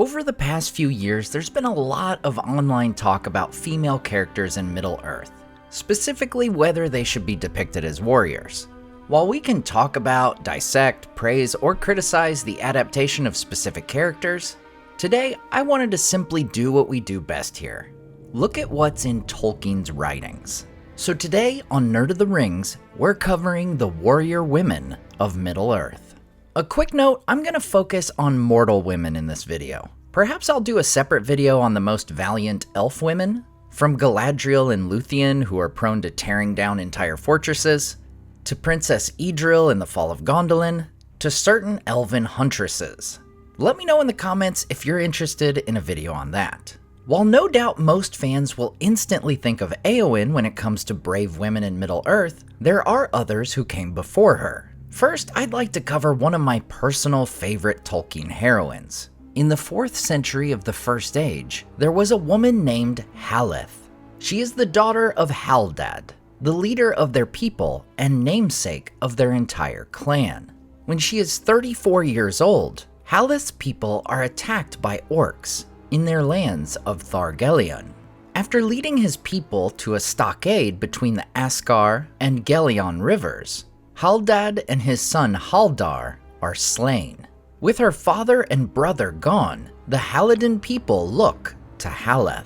Over the past few years, there's been a lot of online talk about female characters in Middle-earth, specifically whether they should be depicted as warriors. While we can talk about, dissect, praise, or criticize the adaptation of specific characters, today I wanted to simply do what we do best here. Look at what's in Tolkien's writings. So today on Nerd of the Rings, we're covering the warrior women of Middle-earth. A quick note, I'm going to focus on mortal women in this video. Perhaps I'll do a separate video on the most valiant elf women, from Galadriel and Luthien who are prone to tearing down entire fortresses, to Princess Idril in the Fall of Gondolin, to certain elven huntresses. Let me know in the comments if you're interested in a video on that. While no doubt most fans will instantly think of Eowyn when it comes to brave women in Middle-earth, there are others who came before her. First, I'd like to cover one of my personal favorite Tolkien heroines. In the 4th century of the First Age, there was a woman named Haleth. She is the daughter of Haldan, the leader of their people and namesake of their entire clan. When she is 34 years old, Haleth's people are attacked by orcs in their lands of Thargelion. After leading his people to a stockade between the Askar and Gelion rivers, Haldan and his son Haldar are slain. With her father and brother gone, the Haladin people look to Haleth.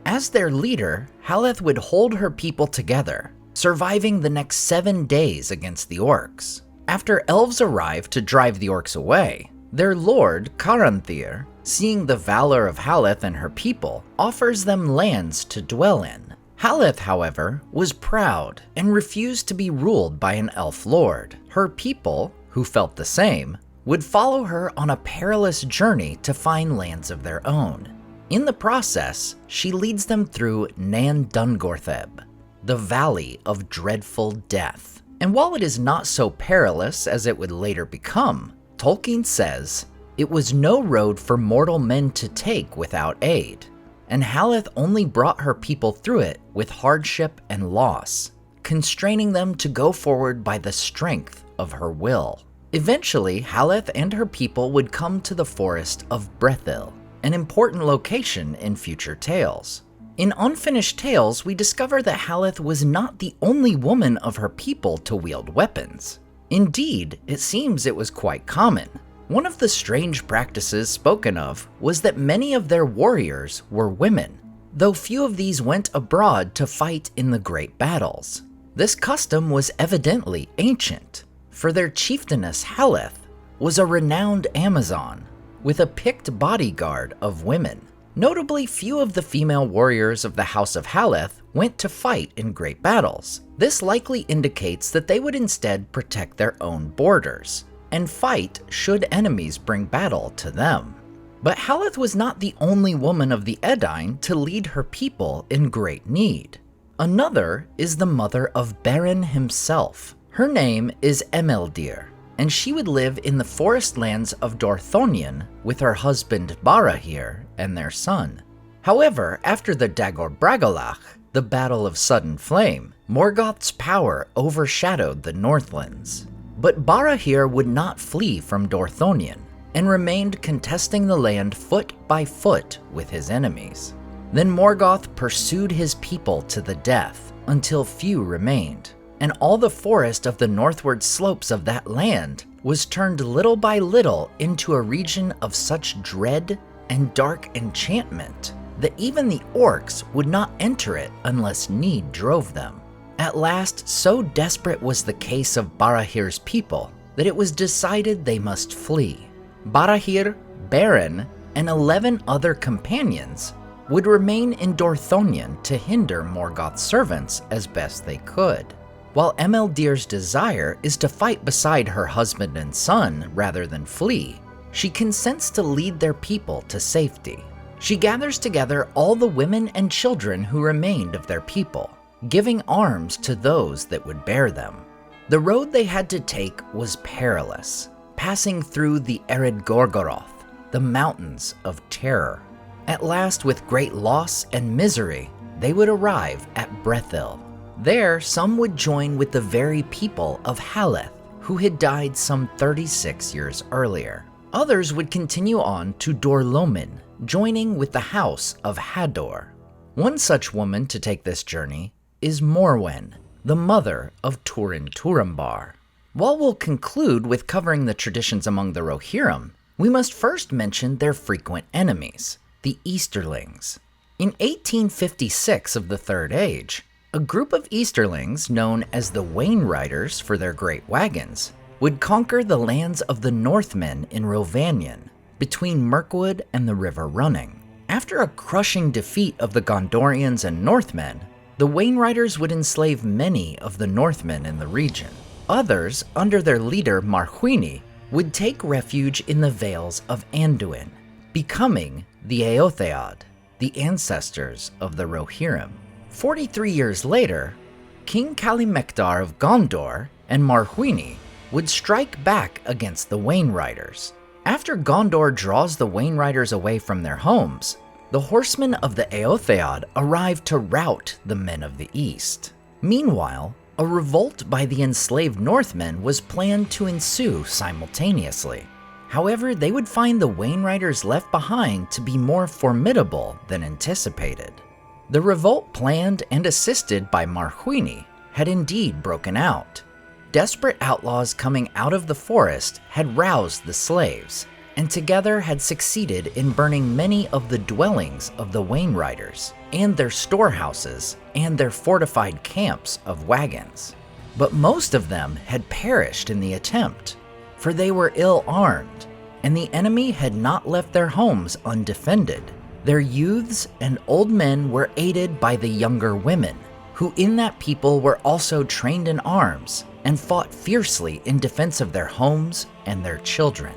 As their leader, Haleth would hold her people together, surviving the next 7 days against the orcs. After elves arrive to drive the orcs away, their lord, Caranthir, seeing the valor of Haleth and her people, offers them lands to dwell in. Haleth, however, was proud and refused to be ruled by an elf lord. Her people, who felt the same, would follow her on a perilous journey to find lands of their own. In the process, she leads them through Nan Dungortheb, the Valley of Dreadful Death. And while it is not so perilous as it would later become, Tolkien says, it was no road for mortal men to take without aid, and Haleth only brought her people through it with hardship and loss, constraining them to go forward by the strength of her will. Eventually, Haleth and her people would come to the forest of Brethil, an important location in future tales. In Unfinished Tales, we discover that Haleth was not the only woman of her people to wield weapons. Indeed, it seems it was quite common. One of the strange practices spoken of was that many of their warriors were women, though few of these went abroad to fight in the great battles. This custom was evidently ancient, for their chieftainess Haleth was a renowned Amazon, with a picked bodyguard of women. Notably, few of the female warriors of the House of Haleth went to fight in great battles. This likely indicates that they would instead protect their own borders, and fight should enemies bring battle to them. But Haleth was not the only woman of the Edain to lead her people in great need. Another is the mother of Beren himself. Her name is Emeldir, and she would live in the forest lands of Dorthonion with her husband Barahir and their son. However, after the Dagor Bragollach, the Battle of Sudden Flame, Morgoth's power overshadowed the Northlands. But Barahir would not flee from Dorthonion, and remained contesting the land foot by foot with his enemies. Then Morgoth pursued his people to the death, until few remained, and all the forest of the northward slopes of that land was turned little by little into a region of such dread and dark enchantment that even the orcs would not enter it unless need drove them. At last, so desperate was the case of Barahir's people that it was decided they must flee. Barahir, Beren, and 11 other companions would remain in Dorthonion to hinder Morgoth's servants as best they could. While Emeldir's desire is to fight beside her husband and son rather than flee, she consents to lead their people to safety. She gathers together all the women and children who remained of their people, giving arms to those that would bear them. The road they had to take was perilous, passing through the Eredhel, the mountains of terror. At last, with great loss and misery, they would arrive at Brethil. There, some would join with the very people of Haleth, who had died some 36 years earlier. Others would continue on to Dor-lomin, joining with the house of Hador. One such woman to take this journey is Morwen, the mother of Turin-Turambar. While we'll conclude with covering the traditions among the Rohirrim, we must first mention their frequent enemies, the Easterlings. In 1856 of the Third Age, a group of Easterlings, known as the Wainriders for their great wagons, would conquer the lands of the Northmen in Rhovanion, between Mirkwood and the River Running. After a crushing defeat of the Gondorians and Northmen, the Wainriders would enslave many of the Northmen in the region. Others, under their leader Marhuini, would take refuge in the Vales of Anduin, becoming the Eotheod, the ancestors of the Rohirrim. 43 years later, King Kalimektar of Gondor and Marhuini would strike back against the Wainriders. After Gondor draws the Wainriders away from their homes, the horsemen of the Eotheod arrive to rout the men of the East. Meanwhile, a revolt by the enslaved Northmen was planned to ensue simultaneously. However, they would find the Wainriders left behind to be more formidable than anticipated. The revolt, planned and assisted by Marhuini, had indeed broken out. Desperate outlaws coming out of the forest had roused the slaves, and together had succeeded in burning many of the dwellings of the Wainriders, and their storehouses, and their fortified camps of wagons. But most of them had perished in the attempt, for they were ill-armed, and the enemy had not left their homes undefended. Their youths and old men were aided by the younger women, who in that people were also trained in arms, and fought fiercely in defense of their homes and their children.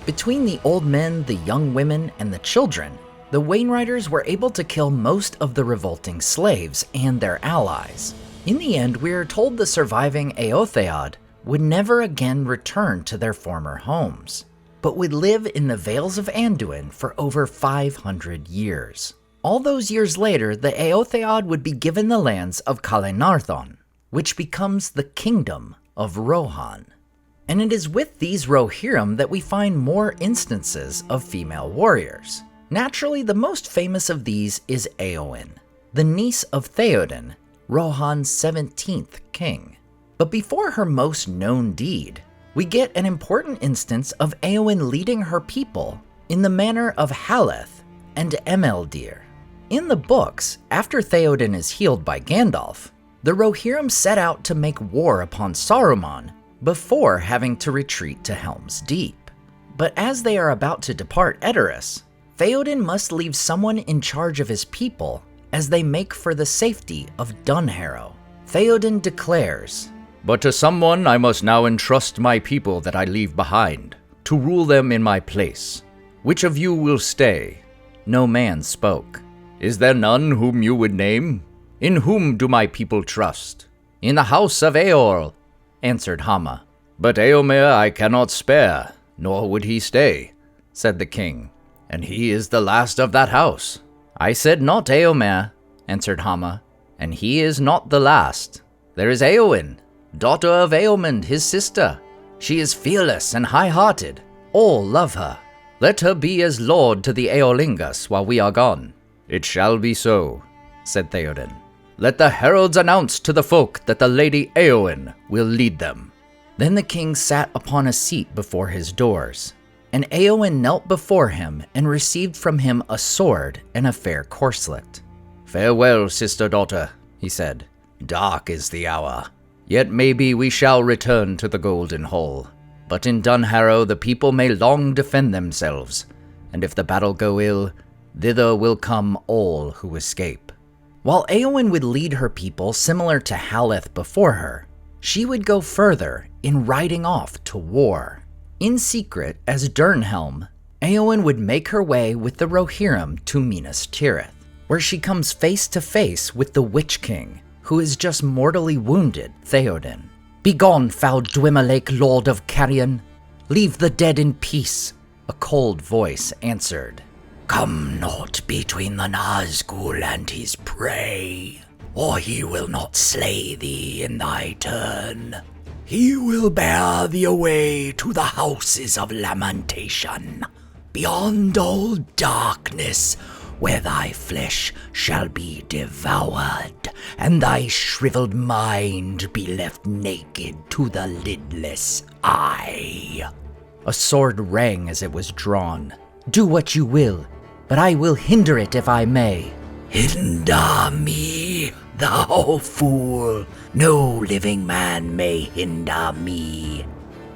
Between the old men, the young women, and the children, the Wainriders were able to kill most of the revolting slaves and their allies. In the end, we are told the surviving Eotheod would never again return to their former homes, but would live in the Vales of Anduin for over 500 years. All those years later, the Eotheod would be given the lands of Calenarthon, which becomes the Kingdom of Rohan. And it is with these Rohirrim that we find more instances of female warriors. Naturally, the most famous of these is Eowyn, the niece of Theoden, Rohan's 17th king. But before her most known deed, we get an important instance of Eowyn leading her people in the manner of Haleth and Emeldir. In the books, after Theoden is healed by Gandalf, the Rohirrim set out to make war upon Saruman before having to retreat to Helm's Deep. But as they are about to depart Edoras, Theoden must leave someone in charge of his people as they make for the safety of Dunharrow. Theoden declares, "But to someone I must now entrust my people that I leave behind, to rule them in my place. Which of you will stay?" No man spoke. "Is there none whom you would name? In whom do my people trust?" "In the house of Eorl," answered Hama. "But Eomer I cannot spare, nor would he stay," said the king, "and he is the last of that house." "I said not Eomer," answered Hama, "and he is not the last. There is Eowyn, daughter of Eomund, his sister. She is fearless and high-hearted. All love her. Let her be as lord to the Eolingas while we are gone." "It shall be so," said Theoden. "Let the heralds announce to the folk that the Lady Eowyn will lead them." Then the king sat upon a seat before his doors, and Eowyn knelt before him and received from him a sword and a fair corslet. "Farewell, sister-daughter," he said. "Dark is the hour. Yet maybe we shall return to the Golden Hall. But in Dunharrow the people may long defend themselves, and if the battle go ill, thither will come all who escape." While Eowyn would lead her people similar to Haleth before her, she would go further in riding off to war. In secret, as Durnhelm, Eowyn would make her way with the Rohirrim to Minas Tirith, where she comes face to face with the Witch King, who has just mortally wounded Theoden. "Begone, foul Dwymalake, lord of Carrion! Leave the dead in peace," a cold voice answered. "Come not between the Nazgul and his prey, or he will not slay thee in thy turn." He will bear thee away to the houses of lamentation, beyond all darkness, where thy flesh shall be devoured, and thy shriveled mind be left naked to the lidless eye. A sword rang as it was drawn. Do what you will, but I will hinder it if I may. Hinder me, thou fool. No living man may hinder me.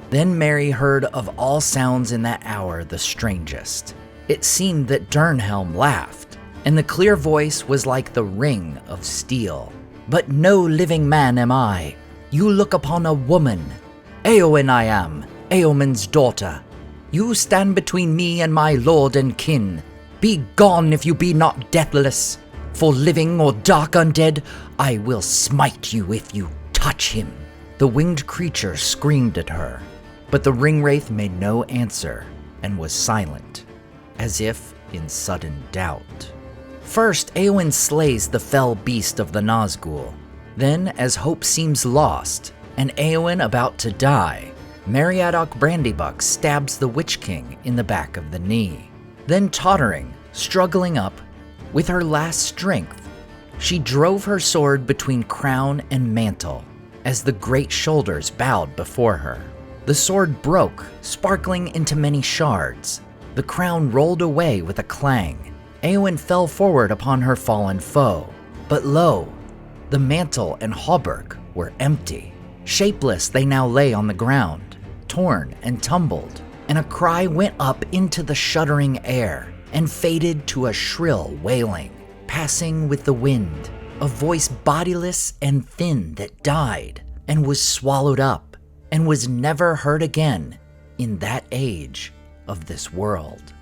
Then Mary heard of all sounds in that hour the strangest. It seemed that Durnhelm laughed, and the clear voice was like the ring of steel. But no living man am I. You look upon a woman. Eowyn I am, Eowyn's daughter. You stand between me and my lord and kin. Be gone if you be not deathless. For living or dark undead, I will smite you if you touch him. The winged creature screamed at her, but the ringwraith made no answer and was silent, as if in sudden doubt. First, Eowyn slays the fell beast of the Nazgul. Then, as hope seems lost, and Eowyn about to die, Meriadoc Brandybuck stabs the Witch King in the back of the knee. Then tottering, struggling up, with her last strength, she drove her sword between crown and mantle as the great shoulders bowed before her. The sword broke, sparkling into many shards. The crown rolled away with a clang. Eowyn fell forward upon her fallen foe. But lo, the mantle and hauberk were empty. Shapeless they now lay on the ground, torn and tumbled, and a cry went up into the shuddering air and faded to a shrill wailing, passing with the wind, a voice bodiless and thin that died and was swallowed up and was never heard again in that age of this world.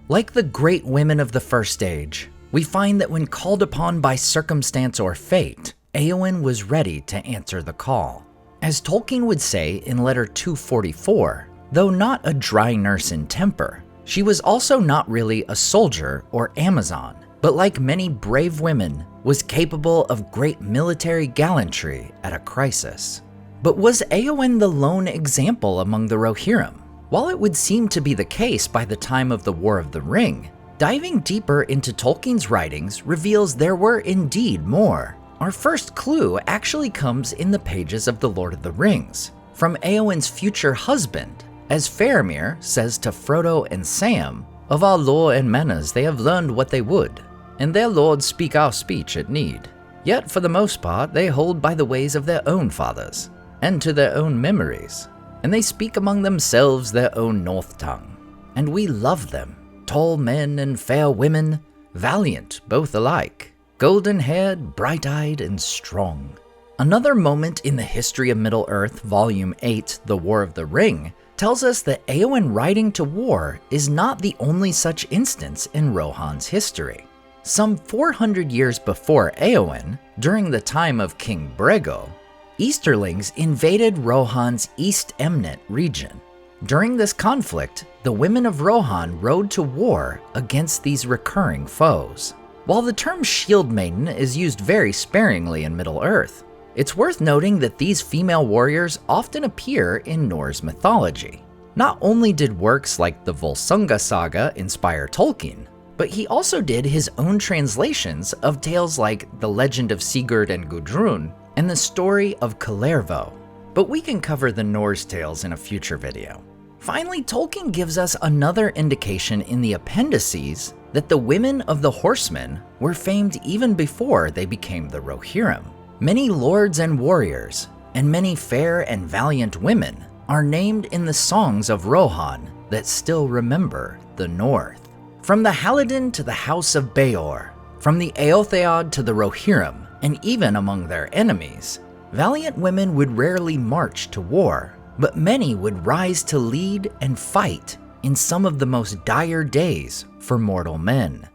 Like the great women of the First Age, we find that when called upon by circumstance or fate, Eowyn was ready to answer the call. As Tolkien would say in letter 244, though not a dry nurse in temper, she was also not really a soldier or Amazon, but like many brave women, was capable of great military gallantry at a crisis. But was Eowyn the lone example among the Rohirrim? While it would seem to be the case by the time of the War of the Ring, diving deeper into Tolkien's writings reveals there were indeed more. Our first clue actually comes in the pages of The Lord of the Rings, from Eowyn's future husband, as Faramir says to Frodo and Sam, "Of our law and manners they have learned what they would, and their lords speak our speech at need. Yet for the most part they hold by the ways of their own fathers, and to their own memories, and they speak among themselves their own North tongue. And we love them, tall men and fair women, valiant both alike, golden-haired, bright-eyed, and strong." Another moment in the History of Middle-earth, Volume 8, The War of the Ring, tells us that Eowyn riding to war is not the only such instance in Rohan's history. Some 400 years before Eowyn, during the time of King Brego, Easterlings invaded Rohan's East Emnet region. During this conflict, the women of Rohan rode to war against these recurring foes. While the term shield maiden is used very sparingly in Middle-earth, it's worth noting that these female warriors often appear in Norse mythology. Not only did works like the Volsunga saga inspire Tolkien, but he also did his own translations of tales like The Legend of Sigurd and Gudrun and the story of Kullervo. But we can cover the Norse tales in a future video. Finally, Tolkien gives us another indication in the appendices that the women of the Horsemen were famed even before they became the Rohirrim. Many lords and warriors, and many fair and valiant women, are named in the songs of Rohan that still remember the North. From the Haladin to the House of Beor, from the Eotheod to the Rohirrim, and even among their enemies, valiant women would rarely march to war, but many would rise to lead and fight in some of the most dire days for mortal men.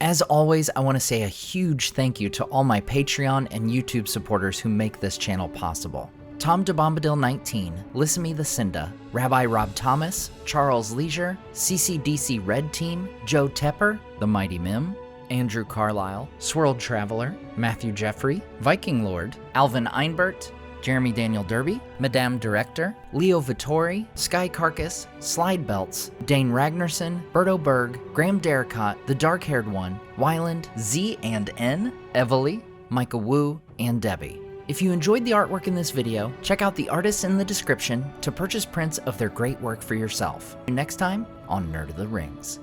As always, I want to say a huge thank you to all my Patreon and YouTube supporters who make this channel possible. Tom DeBombadil19, Lissamy the Cinda, Rabbi Rob Thomas, Charles Leisure, CCDC Red Team, Joe Tepper, The Mighty Mim, Andrew Carlisle, Swirled Traveler, Matthew Jeffrey, Viking Lord, Alvin Einbert, Jeremy Daniel Derby, Madame Director, Leo Vittori, Sky Carcass, Slide Belts, Dane Ragnarsson, Berto Berg, Graham Derricott, The Dark-Haired One, Wyland, Z and N, Evely, Micah Wu, and Debbie. If you enjoyed the artwork in this video, check out the artists in the description to purchase prints of their great work for yourself. Next time on Nerd of the Rings.